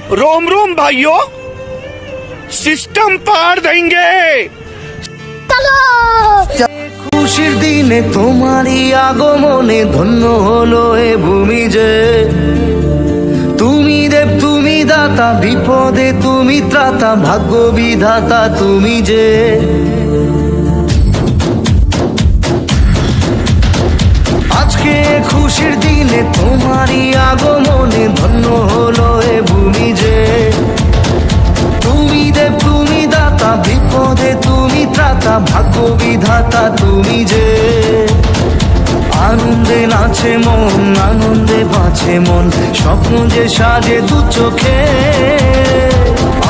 रोम रोम भाइयों, सिस्टम पार देंगे। খুশির দিনে তোমারই আগমনে ধন্য হলো এ ভূমি যে। তুমি দেব তুমি দাতা, বিপদে তুমি ত্রাতা, ভাগ্য বিধাতা তুমি যে। আজকে খুশির দিনে তোমারই আগমনে ধন্য হলো এ ভূমি যে। তুমি দেব তুমি দাতা, বিপদে তুমি ত্রাতা, ভাগ্য বিধাতা তুমি যে। আনন্দে নাচে মন, আনন্দে বাঁচে মন, স্বপ্ন যে সাজে দু চোখে।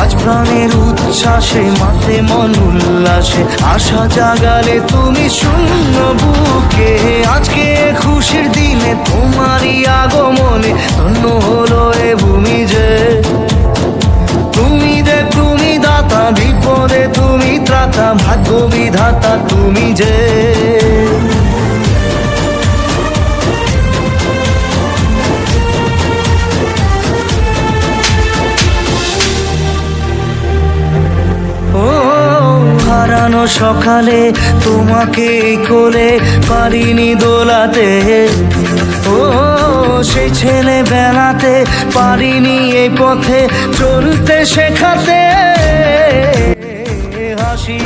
আজ প্রাণের উচ্ছ্বাসে মাতে মন উল্লাসে, আশা জাগালে তুমি শূন্য বুকে। আজকে খুশির দিনে তোমারই আগমনে ধন্য হলো এ ভূমি যে। তুমি দেব তুমি দাতা, বিপদে তুমি ত্রাতা, ভাগ্য বিধাতা তুমি যে। হারানো সকালে তোমাকে কোলে পারিনি দোলাতে। ও সেই ছেলে বেলাতে পারিনি এই পথে চলতে শেখাতে। হাসি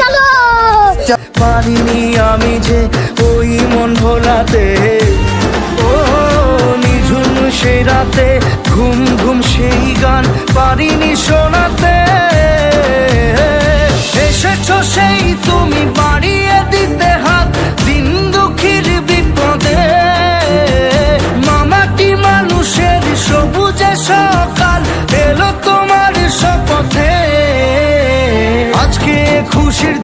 পারিনি আমি যে ওই মন ভোলাতে। ও নিঝুম সেই রাতে ঘুম ঘুম সেই গান পারিনি শোনাতে। এসেছো সেই তুমি বাড়িয়ে দিতে হাত দিন দুঃখীর বিপদে। মামাটি মানুষের সবুজে সকাল এলো তোমার শপথে। আজকে খুশির